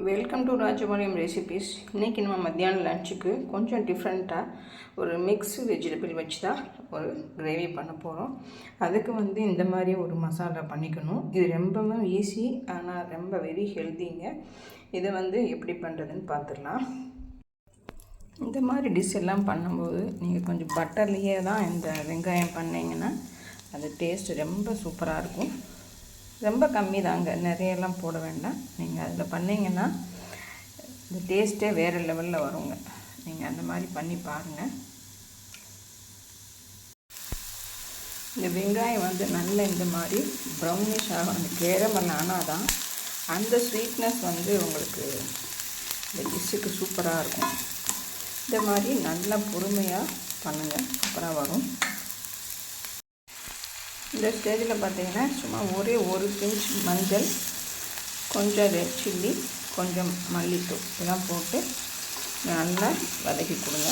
Welcome to Rajapalayam recipes. இன்றைக்கி நம்ம மத்தியானம் லஞ்சுக்கு கொஞ்சம் டிஃப்ரெண்ட்டாக ஒரு மிக்ஸ் வெஜிடபிள் வச்சு தான் ஒரு கிரேவி பண்ண போகிறோம். அதுக்கு இந்த மாதிரி ஒரு மசாலா பண்ணிக்கணும். இது ரொம்பவும் ஈஸி, ஆனால் ரொம்ப வெரி ஹெல்த்திங்க. இதை எப்படி பண்ணுறதுன்னு பார்த்துடலாம். இந்த மாதிரி டிஷ் எல்லாம் பண்ணும்போது நீங்கள் கொஞ்சம் பட்டர்லேயே தான் இந்த வெங்காயம் பண்ணிங்கன்னா அது டேஸ்ட்டு ரொம்ப சூப்பராக இருக்கும். ரொம்ப கம்மி தாங்க, நிறையெல்லாம் போட வேண்டாம். நீங்கள் அதில் பண்ணிங்கன்னா இந்த டேஸ்ட்டே வேறு லெவலில் வருங்க. நீங்கள் அந்த மாதிரி பண்ணி பாருங்கள். இந்த வெங்காயம் நல்ல இந்த மாதிரி ப்ரௌனிஷ் ஆகும், அந்த கேரமல் ஆனால் தான் அந்த ஸ்வீட்னஸ் உங்களுக்கு இந்த டிஷ்ஷுக்கு சூப்பராக இருக்கும். இந்த மாதிரி நல்லா பொறுமையாக பண்ணுங்கள், சூப்பராக வரும். இந்த ஸ்டேஜில் பார்த்தீங்கன்னா சும்மா ஒரே ஒரு பிஞ்ச் மஞ்சள், கொஞ்சம் ரெட் சில்லி, கொஞ்சம் மல்லித்தூள் இதெல்லாம் போட்டு நல்லா வதக்கி கொடுங்க.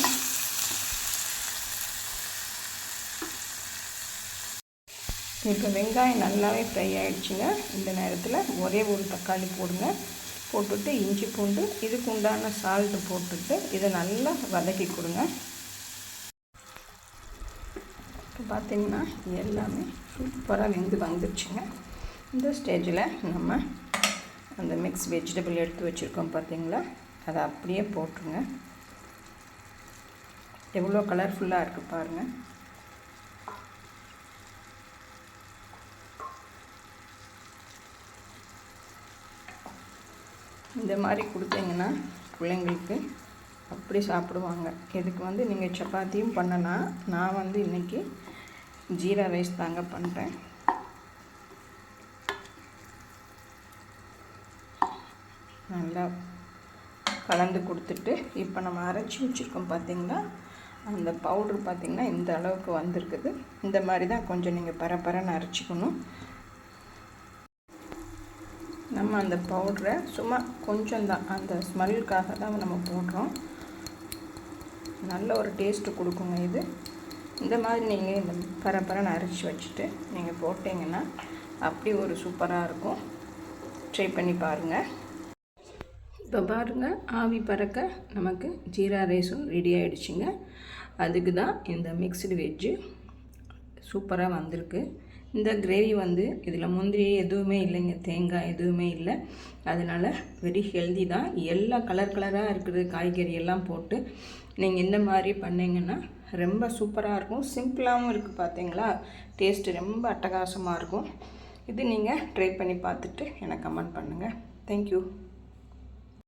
இப்போ வெங்காயம் நல்லாவே ஃப்ரை ஆகிடுச்சுங்க. இந்த நேரத்தில் ஒரே ஒரு தக்காளி போடுங்க. போட்டுட்டு இஞ்சி பூண்டு இதுக்கு உண்டான சால்ட்டு போட்டுட்டு இதை நல்லா வதக்கி கொடுங்க. இப்போ பார்த்திங்கன்னா எல்லாமே சூப்பராக வந்துடுச்சுங்க. இந்த ஸ்டேஜில் நம்ம அந்த மிக்ஸ் வெஜிடபிள் எடுத்து வச்சுருக்கோம் பார்த்திங்களா, அதை அப்படியே போட்டுருங்க. எவ்வளோ கலர்ஃபுல்லாக இருக்குது பாருங்கள். இந்த மாதிரி கொடுத்தீங்கன்னா பிள்ளைங்களுக்கு அப்படி சாப்பிடுவாங்க. இதுக்கு நீங்கள் சப்பாத்தியும் பண்ணலாம். நான் இன்றைக்கி ஜீரா ரைஸ் தாங்க பண்ணுறேன். நல்லா கலந்து கொடுத்துட்டு இப்போ நம்ம அரைச்சி வச்சுருக்கோம் பார்த்திங்களா, அந்த பவுட்ரு பார்த்திங்கன்னா இந்த அளவுக்கு வந்திருக்குது. இந்த மாதிரி தான் கொஞ்சம் நீங்கள் பரப்பரன்னு அரைச்சிக்கணும். நம்ம அந்த பவுட்ரை சும்மா கொஞ்சம் தான், அந்த ஸ்மெல்லுக்காக தான் நம்ம போடுறோம். நல்ல ஒரு டேஸ்ட்டு கொடுக்குங்க இது. இந்த மாதிரி நீங்கள் இந்த பரப்பரன்னு அரைச்சி வச்சுட்டு நீங்கள் போட்டிங்கன்னா அப்படி ஒரு சூப்பராக இருக்கும். ட்ரை பண்ணி பாருங்கள். இப்போ பாருங்கள், ஆவி பறக்க நமக்கு ஜீரா ரைஸும் ரெடி ஆகிடுச்சிங்க. அதுக்கு தான் இந்த மிக்ஸ்டு வெஜ்ஜு சூப்பராக வந்திருக்கு. இந்த கிரேவி இதில் முந்திரி எதுவுமே இல்லைங்க, தேங்காய் எதுவுமே இல்லை. அதனால் வெரி ஹெல்தி தான். எல்லா கலராக இருக்குது, காய்கறி எல்லாம் போட்டு நீங்கள் இந்த மாதிரி பண்ணிங்கன்னா ரொம்ப சூப்பராக இருக்கும். சிம்பிளாகவும் இருக்குது பார்த்தீங்களா, டேஸ்ட்டு ரொம்ப அட்டகாசமாக இருக்கும். இது நீங்கள் ட்ரை பண்ணி பார்த்துட்டு எனக்கு கமெண்ட் பண்ணுங்கள். தேங்க்யூ.